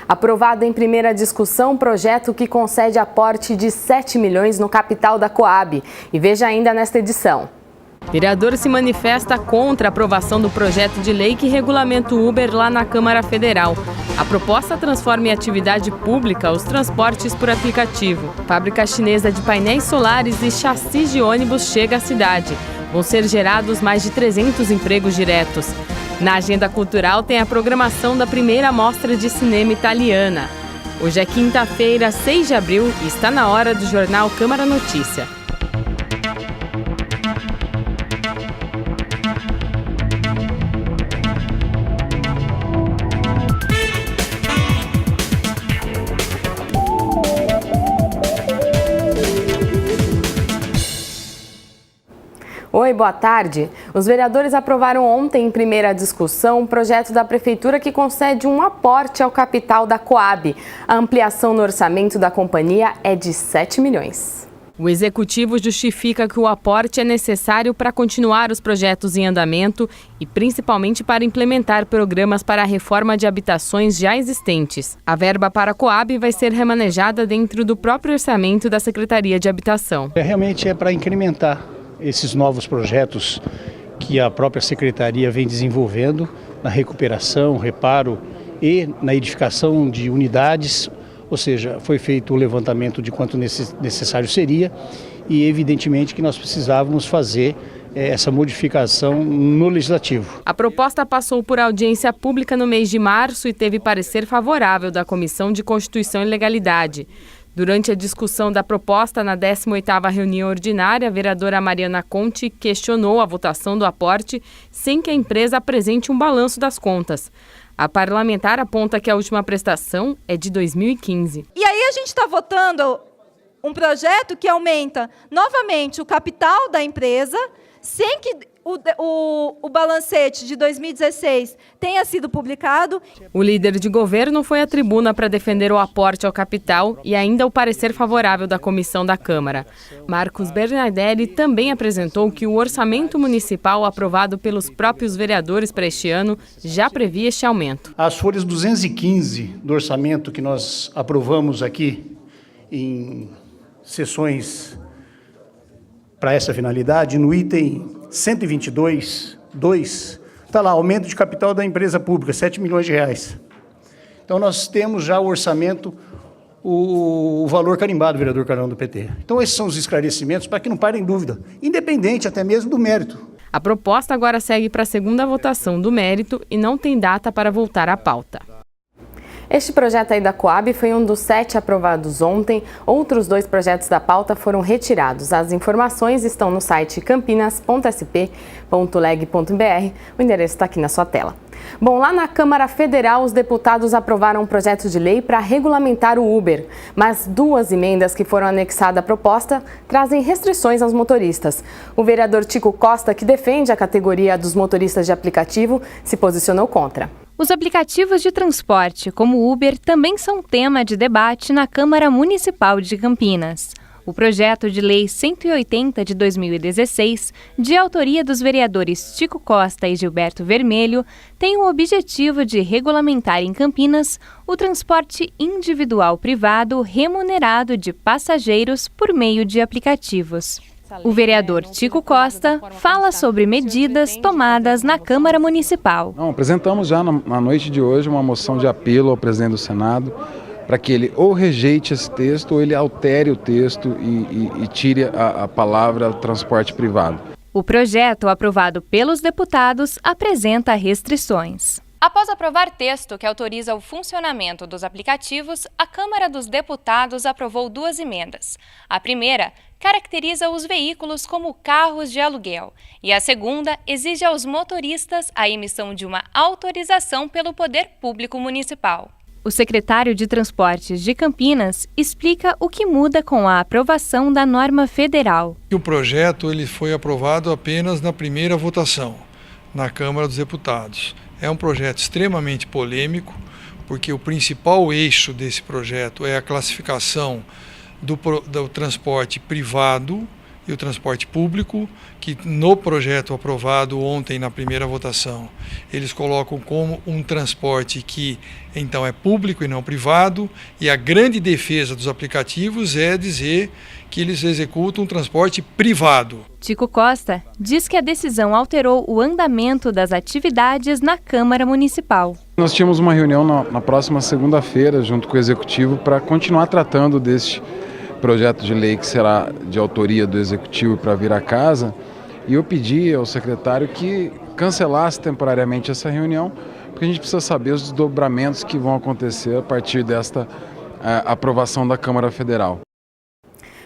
Aprovado em primeira discussão, projeto que concede aporte de 7 milhões no capital da Coab. E veja ainda nesta edição. Vereador se manifesta contra a aprovação do projeto de lei que regulamenta o Uber lá na Câmara Federal. A proposta transforma em atividade pública os transportes por aplicativo. Fábrica chinesa de painéis solares e chassis de ônibus chega à cidade. Vão ser gerados mais de 300 empregos diretos. Na agenda cultural tem a programação da primeira mostra de cinema italiana. Hoje é quinta-feira, 6 de abril, e está na hora do jornal Câmara Notícia. Oi, boa tarde. Os vereadores aprovaram ontem em primeira discussão um projeto da Prefeitura que concede um aporte ao capital da Coab. A ampliação no orçamento da companhia é de 7 milhões. O Executivo justifica que o aporte é necessário para continuar os projetos em andamento e principalmente para implementar programas para a reforma de habitações já existentes. A verba para a Coab vai ser remanejada dentro do próprio orçamento da Secretaria de Habitação. Realmente é para incrementar esses novos projetos que a própria Secretaria vem desenvolvendo na recuperação, reparo e na edificação de unidades, ou seja, foi feito o levantamento de quanto necessário seria e evidentemente que nós precisávamos fazer essa modificação no Legislativo. A proposta passou por audiência pública no mês de março e teve parecer favorável da Comissão de Constituição e Legalidade. Durante a discussão da proposta na 18ª reunião ordinária, a vereadora Mariana Conte questionou a votação do aporte sem que a empresa apresente um balanço das contas. A parlamentar aponta que a última prestação é de 2015. E aí a gente está votando um projeto que aumenta novamente o capital da empresa, sem que o balancete de 2016 tenha sido publicado. O líder de governo foi à tribuna para defender o aporte ao capital e ainda o parecer favorável da comissão da Câmara. Marcos Bernardelli também apresentou que o orçamento municipal aprovado pelos próprios vereadores para este ano já previa este aumento. As folhas 215 do orçamento que nós aprovamos aqui em sessões para essa finalidade, no item 122.2, está lá, aumento de capital da empresa pública, 7 milhões de reais. Então, nós temos já o orçamento, o valor carimbado, vereador Carlão do PT. Então, esses são os esclarecimentos para que não parem dúvida, independente até mesmo do mérito. A proposta agora segue para a segunda votação do mérito e não tem data para voltar à pauta. Este projeto aí da Coab foi um dos 7 aprovados ontem. Outros 2 projetos da pauta foram retirados. As informações estão no site campinas.sp.leg.br. O endereço está aqui na sua tela. Bom, lá na Câmara Federal, os deputados aprovaram um projeto de lei para regulamentar o Uber. Mas 2 emendas que foram anexadas à proposta trazem restrições aos motoristas. O vereador Tico Costa, que defende a categoria dos motoristas de aplicativo, se posicionou contra. Os aplicativos de transporte, como o Uber, também são tema de debate na Câmara Municipal de Campinas. O projeto de lei 180 de 2016, de autoria dos vereadores Tico Costa e Gilberto Vermelho, tem o objetivo de regulamentar em Campinas o transporte individual privado remunerado de passageiros por meio de aplicativos. O vereador Tico Costa fala sobre medidas tomadas na Câmara Municipal. Apresentamos já na noite de hoje uma moção de apelo ao presidente do Senado para que ele ou rejeite esse texto ou ele altere o texto e tire a palavra transporte privado. O projeto, aprovado pelos deputados, apresenta restrições. Após aprovar texto que autoriza o funcionamento dos aplicativos, a Câmara dos Deputados aprovou 2 emendas. A primeira caracteriza os veículos como carros de aluguel e a segunda exige aos motoristas a emissão de uma autorização pelo Poder Público Municipal. O secretário de Transportes de Campinas explica o que muda com a aprovação da norma federal. O projeto ele foi aprovado apenas na primeira votação, na Câmara dos Deputados. É um projeto extremamente polêmico, porque o principal eixo desse projeto é a classificação do transporte privado e o transporte público, que no projeto aprovado ontem na primeira votação, eles colocam como um transporte que então é público e não privado, e a grande defesa dos aplicativos é dizer que eles executam um transporte privado. Tico Costa diz que a decisão alterou o andamento das atividades na Câmara Municipal. Nós tínhamos uma reunião na próxima segunda-feira, junto com o Executivo, para continuar tratando deste projeto de lei que será de autoria do Executivo para vir à casa, e eu pedi ao secretário que cancelasse temporariamente essa reunião, porque a gente precisa saber os desdobramentos que vão acontecer a partir desta aprovação da Câmara Federal.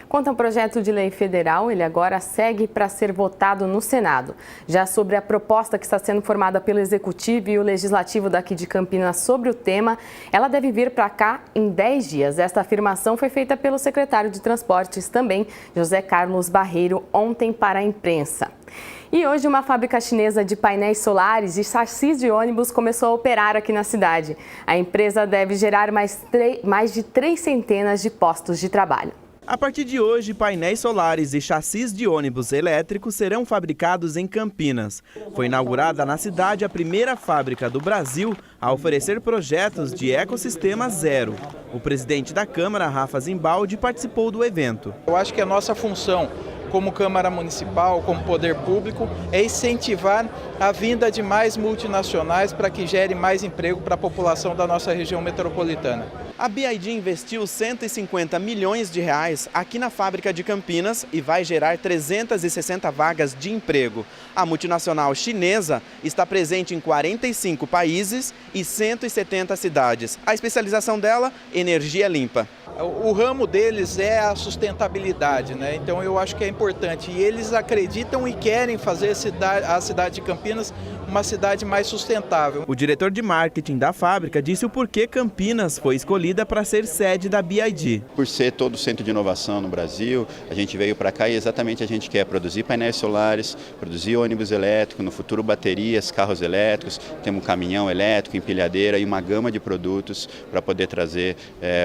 Quanto ao projeto de lei federal, ele agora segue para ser votado no Senado. Já sobre a proposta que está sendo formada pelo Executivo e o Legislativo daqui de Campinas sobre o tema, ela deve vir para cá em 10 dias. Esta afirmação foi feita pelo secretário de Transportes também, José Carlos Barreiro, ontem para a imprensa. E hoje uma fábrica chinesa de painéis solares e chassis de ônibus começou a operar aqui na cidade. A empresa deve gerar mais de 3 centenas de postos de trabalho. A partir de hoje, painéis solares e chassis de ônibus elétricos serão fabricados em Campinas. Foi inaugurada na cidade a primeira fábrica do Brasil a oferecer projetos de ecossistema zero. O presidente da Câmara, Rafa Zimbaldi, participou do evento. Eu acho que a nossa função como Câmara Municipal, como poder público, é incentivar a vinda de mais multinacionais para que gere mais emprego para a população da nossa região metropolitana. A BYD investiu 150 milhões de reais aqui na fábrica de Campinas e vai gerar 360 vagas de emprego. A multinacional chinesa está presente em 45 países e 170 cidades. A especialização dela, energia limpa. O ramo deles é a sustentabilidade, né? Então eu acho que é importante. E eles acreditam e querem fazer a cidade de Campinas uma cidade mais sustentável. O diretor de marketing da fábrica disse o porquê Campinas foi escolhida para ser sede da BYD. Por ser todo centro de inovação no Brasil, a gente veio para cá e exatamente a gente quer produzir painéis solares, produzir ônibus elétrico, no futuro baterias, carros elétricos, temos um caminhão elétrico, empilhadeira e uma gama de produtos para poder trazer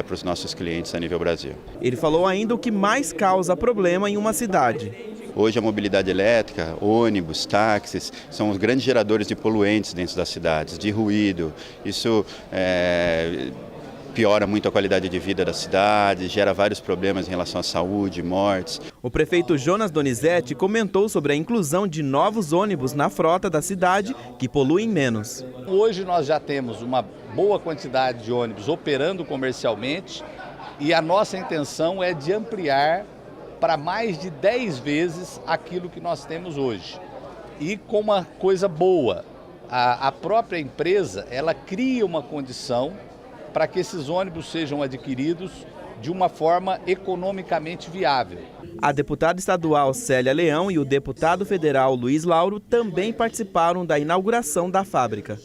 para os nossos clientes a nível Brasil. Ele falou ainda o que mais causa problema em uma cidade. Hoje a mobilidade elétrica, ônibus, táxis, são os grandes geradores de poluentes dentro das cidades, de ruído. Isso piora muito a qualidade de vida da cidade, gera vários problemas em relação à saúde, mortes. O prefeito Jonas Donizete comentou sobre a inclusão de novos ônibus na frota da cidade que poluem menos. Hoje nós já temos uma boa quantidade de ônibus operando comercialmente e a nossa intenção é de ampliar para mais de 10 vezes aquilo que nós temos hoje. E com uma coisa boa, a própria empresa, ela cria uma condição para que esses ônibus sejam adquiridos de uma forma economicamente viável. A deputada estadual Célia Leão e o deputado federal Luiz Lauro também participaram da inauguração da fábrica.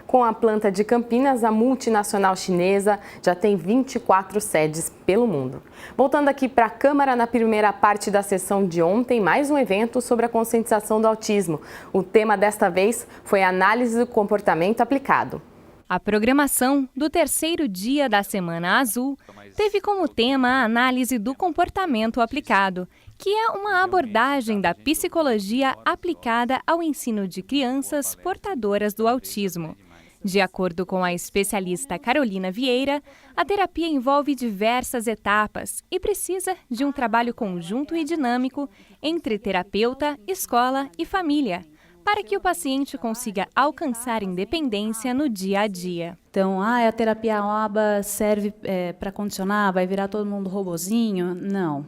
Com a planta de Campinas, a multinacional chinesa já tem 24 sedes pelo mundo. Voltando aqui para a Câmara, na primeira parte da sessão de ontem, mais um evento sobre a conscientização do autismo. O tema desta vez foi a análise do comportamento aplicado. A programação do terceiro dia da Semana Azul teve como tema a análise do comportamento aplicado, que é uma abordagem da psicologia aplicada ao ensino de crianças portadoras do autismo. De acordo com a especialista Carolina Vieira, a terapia envolve diversas etapas e precisa de um trabalho conjunto e dinâmico entre terapeuta, escola e família, para que o paciente consiga alcançar independência no dia a dia. Então, a terapia ABA serve para condicionar, vai virar todo mundo robozinho? Não.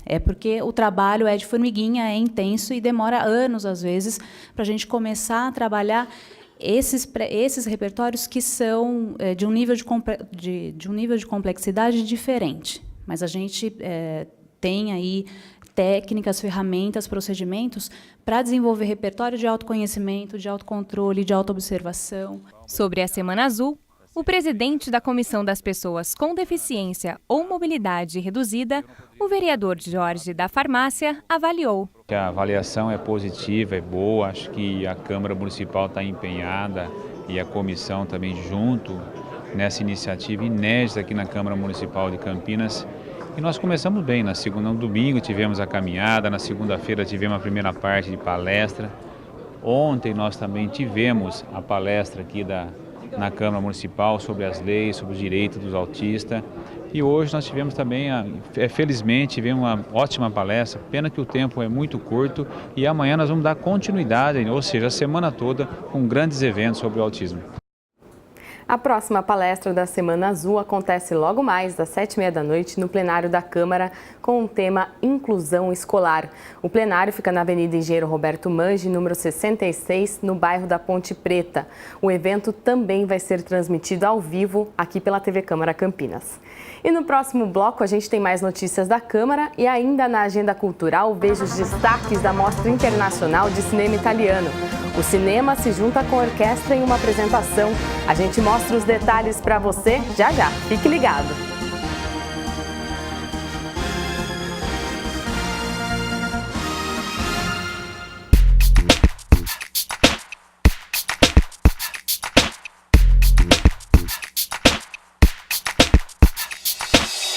É porque o trabalho é de formiguinha, é intenso e demora anos, às vezes, para a gente começar a trabalhar esses repertórios que são de um nível de complexidade diferente. Mas a gente tem aí técnicas, ferramentas, procedimentos para desenvolver repertório de autoconhecimento, de autocontrole, de autoobservação. Sobre a Semana Azul, o presidente da Comissão das Pessoas com Deficiência ou Mobilidade Reduzida, o vereador Jorge da Farmácia, avaliou. A avaliação é positiva, é boa, acho que a Câmara Municipal está empenhada e a comissão também junto nessa iniciativa inédita aqui na Câmara Municipal de Campinas E nós começamos bem, no domingo tivemos a caminhada, na segunda-feira tivemos a primeira parte de palestra. Ontem nós também tivemos a palestra aqui na Câmara Municipal sobre as leis, sobre os direitos dos autistas. E hoje nós tivemos também, felizmente, tivemos uma ótima palestra, pena que o tempo é muito curto e amanhã nós vamos dar continuidade, ou seja, a semana toda com grandes eventos sobre o autismo. A próxima palestra da Semana Azul acontece logo mais, às 7h30 da noite, no plenário da Câmara, com o tema Inclusão Escolar. O plenário fica na Avenida Engenheiro Roberto Mangi, número 66, no bairro da Ponte Preta. O evento também vai ser transmitido ao vivo aqui pela TV Câmara Campinas. E no próximo bloco a gente tem mais notícias da Câmara e ainda na agenda cultural vejo os destaques da Mostra Internacional de Cinema Italiano. O cinema se junta com a orquestra em uma apresentação. A gente mostra os detalhes para você já já. Fique ligado!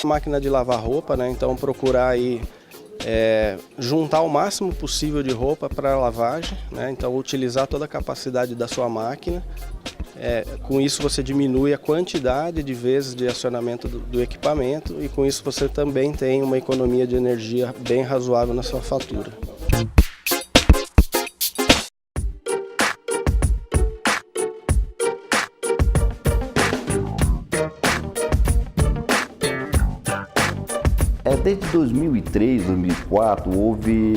Máquina de lavar roupa, né? Então procurar aí juntar o máximo possível de roupa para lavagem, né? Então utilizar toda a capacidade da sua máquina. Com isso você diminui a quantidade de vezes de acionamento do equipamento e com isso você também tem uma economia de energia bem razoável na sua fatura. Desde 2003, 2004, houve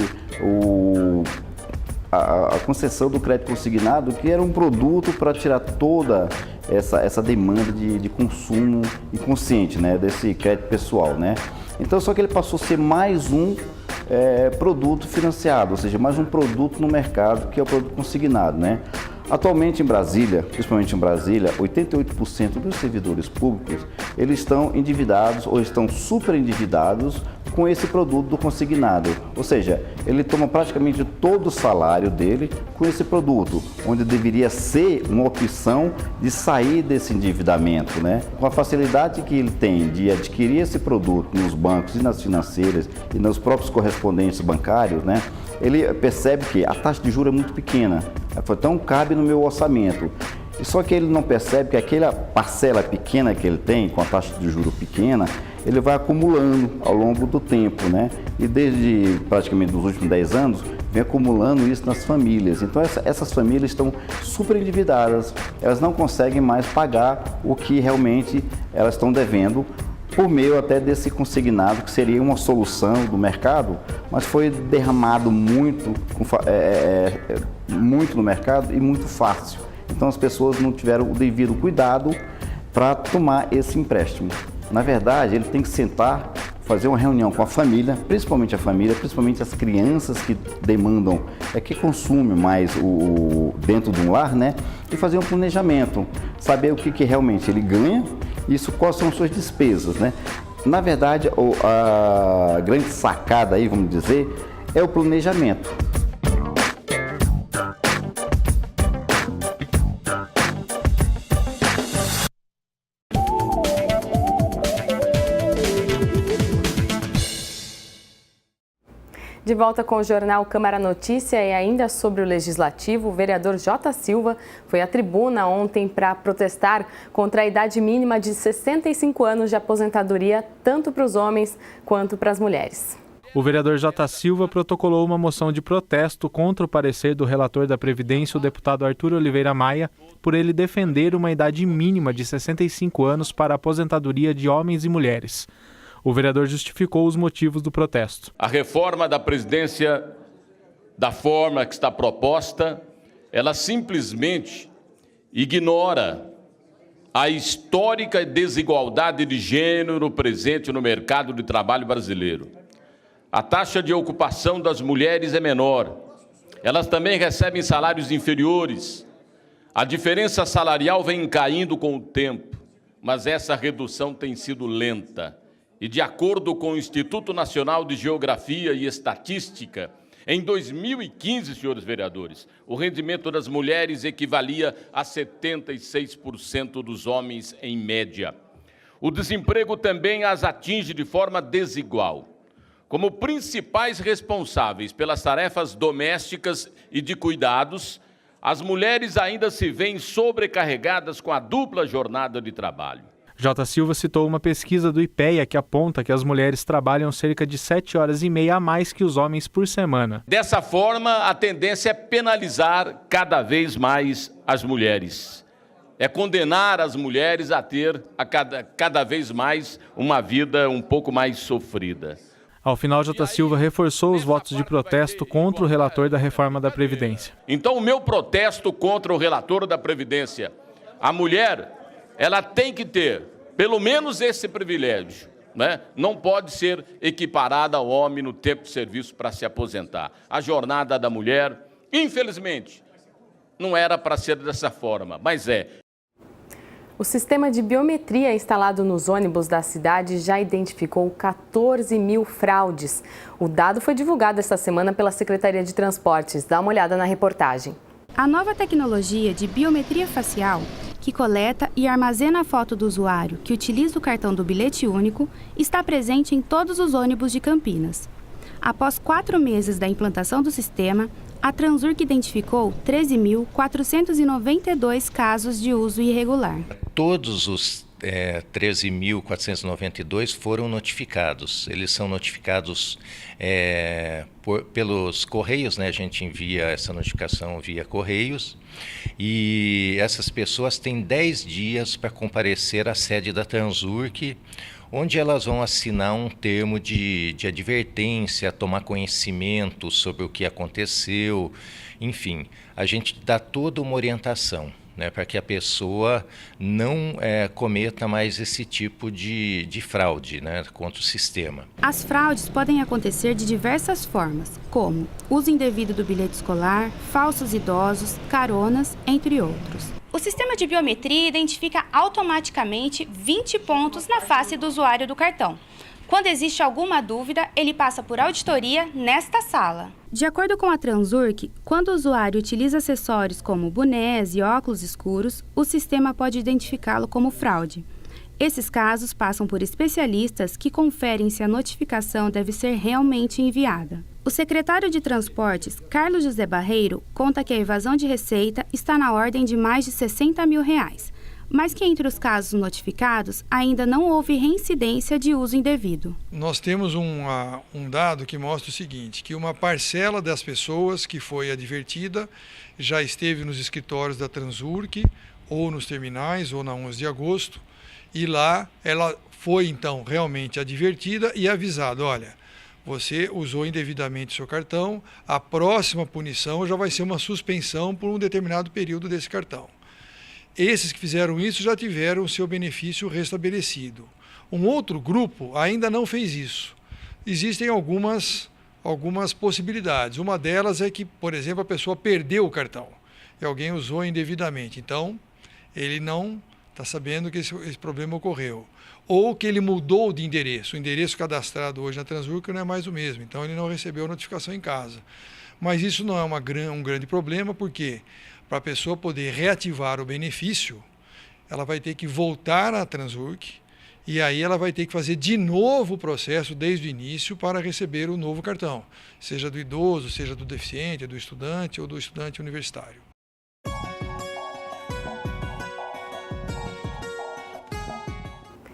a concessão do crédito consignado, que era um produto para tirar toda essa demanda de consumo inconsciente, né, desse crédito pessoal, né? Então, só que ele passou a ser mais um produto financiado, ou seja, mais um produto no mercado, que é o produto consignado, né? Atualmente em Brasília, principalmente em Brasília, 88% dos servidores públicos, eles estão endividados ou estão super endividados com esse produto do consignado. Ou seja, ele toma praticamente todo o salário dele com esse produto, onde deveria ser uma opção de sair desse endividamento, né? Com a facilidade que ele tem de adquirir esse produto nos bancos e nas financeiras e nos próprios correspondentes bancários, né? Ele percebe que a taxa de juros é muito pequena, então cabe no meu orçamento. Só que ele não percebe que aquela parcela pequena que ele tem, com a taxa de juros pequena, ele vai acumulando ao longo do tempo, né? E desde praticamente os últimos 10 anos, vem acumulando isso nas famílias. Então essas famílias estão super endividadas, elas não conseguem mais pagar o que realmente elas estão devendo, por meio até desse consignado, que seria uma solução do mercado, mas foi derramado muito no mercado e muito fácil. Então as pessoas não tiveram o devido cuidado para tomar esse empréstimo. Na verdade, ele tem que sentar, fazer uma reunião com a família, principalmente as crianças que demandam, que consumem mais dentro de um lar, né? E fazer um planejamento, saber o que realmente ele ganha, isso quais são suas despesas, né? Na verdade, a grande sacada aí, vamos dizer, é o planejamento. De volta com o jornal Câmara Notícia e ainda sobre o Legislativo, o vereador Jota Silva foi à tribuna ontem para protestar contra a idade mínima de 65 anos de aposentadoria, tanto para os homens quanto para as mulheres. O vereador Jota Silva protocolou uma moção de protesto contra o parecer do relator da Previdência, o deputado Arthur Oliveira Maia, por ele defender uma idade mínima de 65 anos para a aposentadoria de homens e mulheres. O vereador justificou os motivos do protesto. A reforma da Previdência, da forma que está proposta, ela simplesmente ignora a histórica desigualdade de gênero presente no mercado de trabalho brasileiro. A taxa de ocupação das mulheres é menor. Elas também recebem salários inferiores. A diferença salarial vem caindo com o tempo, mas essa redução tem sido lenta. E, de acordo com o Instituto Nacional de Geografia e Estatística, em 2015, senhores vereadores, o rendimento das mulheres equivalia a 76% dos homens em média. O desemprego também as atinge de forma desigual. Como principais responsáveis pelas tarefas domésticas e de cuidados, as mulheres ainda se veem sobrecarregadas com a dupla jornada de trabalho. J. Silva citou uma pesquisa do IPEA que aponta que as mulheres trabalham cerca de 7 horas e meia a mais que os homens por semana. Dessa forma, a tendência é penalizar cada vez mais as mulheres. É condenar as mulheres a ter cada vez mais uma vida um pouco mais sofrida. Ao final, J. Silva reforçou os votos de protesto contra o relator da reforma da Previdência. Então, o meu protesto contra o relator da Previdência, a mulher, ela tem que ter pelo menos esse privilégio, né? Não pode ser equiparada ao homem no tempo de serviço para se aposentar. A jornada da mulher, infelizmente, não era para ser dessa forma, mas é. O sistema de biometria instalado nos ônibus da cidade já identificou 14 mil fraudes. O dado foi divulgado esta semana pela Secretaria de Transportes. Dá uma olhada na reportagem. A nova tecnologia de biometria facial, que coleta e armazena a foto do usuário que utiliza o cartão do bilhete único, está presente em todos os ônibus de Campinas. Após 4 meses da implantação do sistema, a Transurc identificou 13.492 casos de uso irregular. Todos os 13.492 foram notificados. Eles são notificados pelos Correios, né? A gente envia essa notificação via Correios. E essas pessoas têm 10 dias para comparecer à sede da Transurc, onde elas vão assinar um termo de advertência, tomar conhecimento sobre o que aconteceu, enfim, a gente dá toda uma orientação, né, para que a pessoa não cometa mais esse tipo de fraude, né, contra o sistema. As fraudes podem acontecer de diversas formas, como uso indevido do bilhete escolar, falsos idosos, caronas, entre outros. O sistema de biometria identifica automaticamente 20 pontos na face do usuário do cartão. Quando existe alguma dúvida, ele passa por auditoria nesta sala. De acordo com a Transurc, quando o usuário utiliza acessórios como bonés e óculos escuros, o sistema pode identificá-lo como fraude. Esses casos passam por especialistas que conferem se a notificação deve ser realmente enviada. O secretário de Transportes, Carlos José Barreiro, conta que a evasão de receita está na ordem de mais de R$60 mil, mas que entre os casos notificados ainda não houve reincidência de uso indevido. Nós temos um dado que mostra o seguinte, que uma parcela das pessoas que foi advertida já esteve nos escritórios da Transurc, ou nos terminais, ou na 11 de agosto, e lá ela foi então realmente advertida e avisada, olha, você usou indevidamente seu cartão, a próxima punição já vai ser uma suspensão por um determinado período desse cartão. Esses que fizeram isso já tiveram o seu benefício restabelecido. Um outro grupo ainda não fez isso. Existem algumas possibilidades. Uma delas é que, por exemplo, a pessoa perdeu o cartão e alguém usou indevidamente. Então, ele não está sabendo que esse problema ocorreu. Ou que ele mudou de endereço. O endereço cadastrado hoje na Transurc não é mais o mesmo, então ele não recebeu a notificação em casa. Mas isso não é um grande problema, porque para a pessoa poder reativar o benefício, ela vai ter que voltar à Transurc e aí ela vai ter que fazer de novo o processo desde o início para receber o novo cartão, seja do idoso, seja do deficiente, do estudante ou do estudante universitário.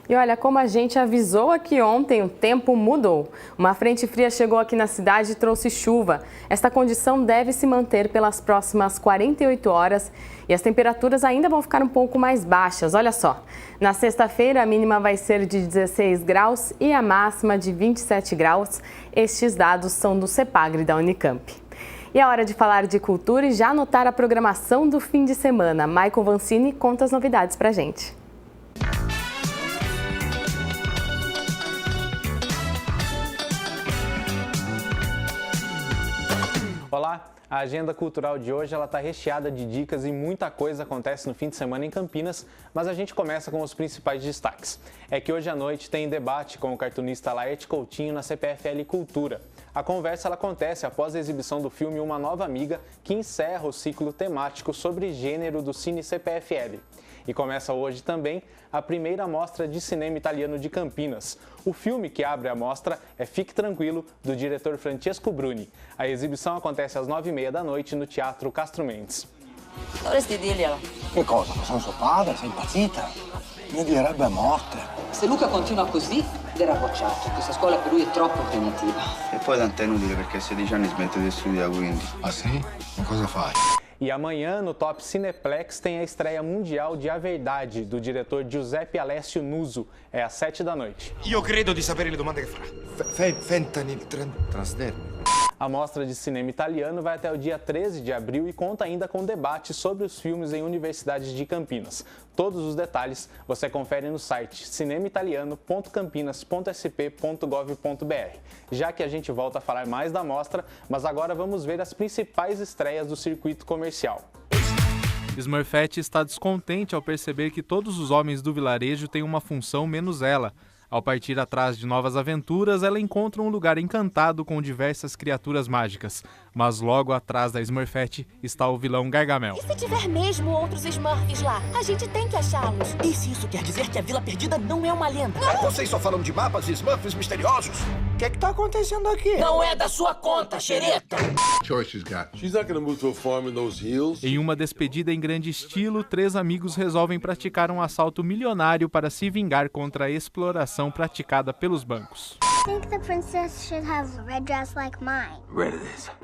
E olha, como a gente avisou aqui ontem, o tempo mudou. Uma frente fria chegou aqui na cidade e trouxe chuva. Esta condição deve se manter pelas próximas 48 horas e as temperaturas ainda vão ficar um pouco mais baixas. Olha só, na sexta-feira a mínima vai ser de 16 graus e a máxima de 27 graus. Estes dados são do CEPAGRE da Unicamp. E é hora de falar de cultura e já anotar a programação do fim de semana. Maicon Vancini conta as novidades pra gente. Olá, a agenda cultural de hoje está recheada de dicas e muita coisa acontece no fim de semana em Campinas, mas a gente começa com os principais destaques. É que hoje à noite tem debate com o cartunista Laerte Coutinho na CPFL Cultura. A conversa acontece após a exibição do filme Uma Nova Amiga, que encerra o ciclo temático sobre gênero do Cine CPFL. E começa hoje também a primeira mostra de cinema italiano de Campinas. O filme que abre a mostra é Fique Tranquilo, do diretor Francesco Bruni. A exibição acontece às 9h30 da noite no Teatro Castro Mendes. Dovresti dirglielo. Che cosa? Che sono suo padre? Sei impazzita? Mi direbbe a morte. Se Luca continua così, verrà bocciato. Questa scuola per lui è troppo impegnativa. E poi tanto è inutile perché a 16 anni smette di studiare, quindi. Ah sì? Ma cosa fai? E amanhã, no Top Cineplex, tem a estreia mundial de A Verdade, do diretor Giuseppe Alessio Nuso. É às 7 da noite. Io credo di sapere le domande che farà. Fentanyl transdermal. A mostra de cinema italiano vai até o dia 13 de abril e conta ainda com debate sobre os filmes em universidades de Campinas. Todos os detalhes você confere no site cinemaitaliano.campinas.sp.gov.br. Já que a gente volta a falar mais da mostra, mas agora vamos ver as principais estreias do circuito comercial. Smurfette está descontente ao perceber que todos os homens do vilarejo têm uma função menos ela. Ao partir atrás de novas aventuras, ela encontra um lugar encantado com diversas criaturas mágicas. Mas logo atrás da Smurfette está o vilão Gargamel. E se tiver mesmo outros Smurfs lá? A gente tem que achá-los. E se isso quer dizer que a Vila Perdida não é uma lenda? Não. Vocês só falam de mapas e Smurfs misteriosos? O que é que tá acontecendo aqui? Não é da sua conta, xereta! Em uma despedida em grande estilo, 3 amigos resolvem praticar um assalto milionário para se vingar contra a exploração praticada pelos bancos.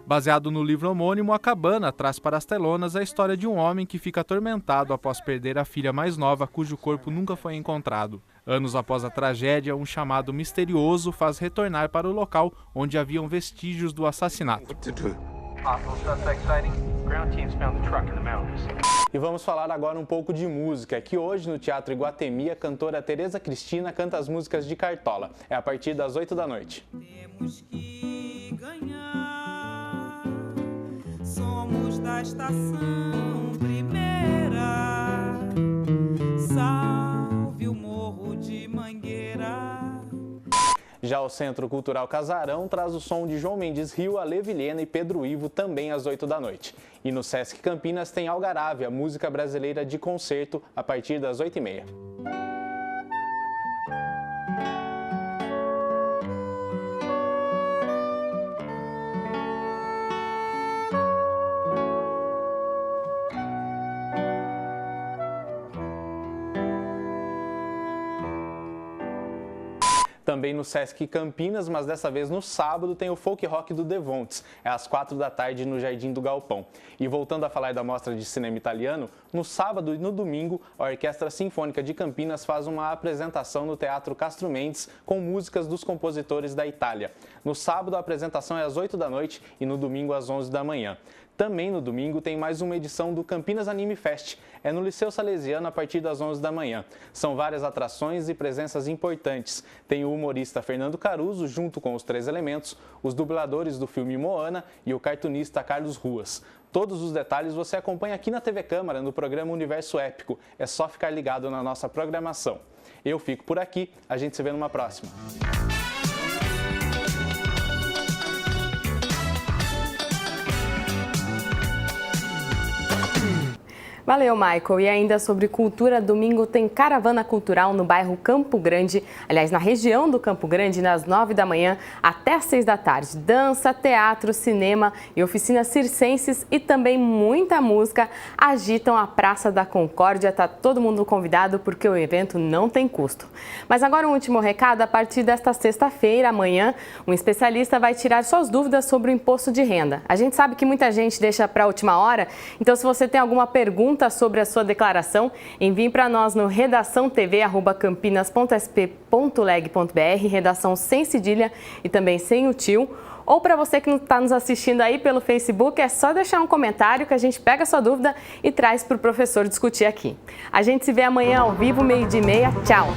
Baseado no livro homônimo, A Cabana traz para as telonas a história de um homem que fica atormentado após perder a filha mais nova, cujo corpo nunca foi encontrado. Anos após a tragédia, um chamado misterioso faz retornar para o local onde haviam vestígios do assassinato. E vamos falar agora um pouco de música, que hoje no Teatro Iguatemi a cantora Tereza Cristina canta as músicas de Cartola. É a partir das 8 da noite. Temos que ganhar, somos da estação primeira, salve o Morro de Mangueira. Já o Centro Cultural Casarão traz o som de João Mendes Rio, Ale Vilhena e Pedro Ivo também às 8 da noite. E no Sesc Campinas tem Algarave, a música brasileira de concerto, a partir das 8h30. Também no Sesc Campinas, mas dessa vez no sábado, tem o Folk Rock do Devontes. É às 4 da tarde no Jardim do Galpão. E voltando a falar da mostra de cinema italiano, no sábado e no domingo, a Orquestra Sinfônica de Campinas faz uma apresentação no Teatro Castro Mendes com músicas dos compositores da Itália. No sábado, a apresentação é às 8 da noite e no domingo às 11 da manhã. Também no domingo tem mais uma edição do Campinas Anime Fest. É no Liceu Salesiano a partir das 11 da manhã. São várias atrações e presenças importantes. Tem o humorista Fernando Caruso junto com os 3 elementos, os dubladores do filme Moana e o cartunista Carlos Ruas. Todos os detalhes você acompanha aqui na TV Câmara, no programa Universo Épico. É só ficar ligado na nossa programação. Eu fico por aqui, a gente se vê numa próxima. Valeu, Michael. E ainda sobre cultura, domingo tem caravana cultural no bairro Campo Grande, aliás, na região do Campo Grande, das 9 da manhã até as 6 da tarde. Dança, teatro, cinema e oficinas circenses e também muita música agitam a Praça da Concórdia. Tá todo mundo convidado porque o evento não tem custo. Mas agora um último recado, a partir desta sexta-feira, amanhã, um especialista vai tirar suas dúvidas sobre o imposto de renda. A gente sabe que muita gente deixa para a última hora, então se você tem alguma pergunta sobre a sua declaração, envie para nós no redaçãotv@campinas.sp.leg.br, redação sem cedilha e também sem o tio. Ou para você que está nos assistindo aí pelo Facebook, é só deixar um comentário que a gente pega a sua dúvida e traz para o professor discutir aqui. A gente se vê amanhã ao vivo, 12:30. Tchau!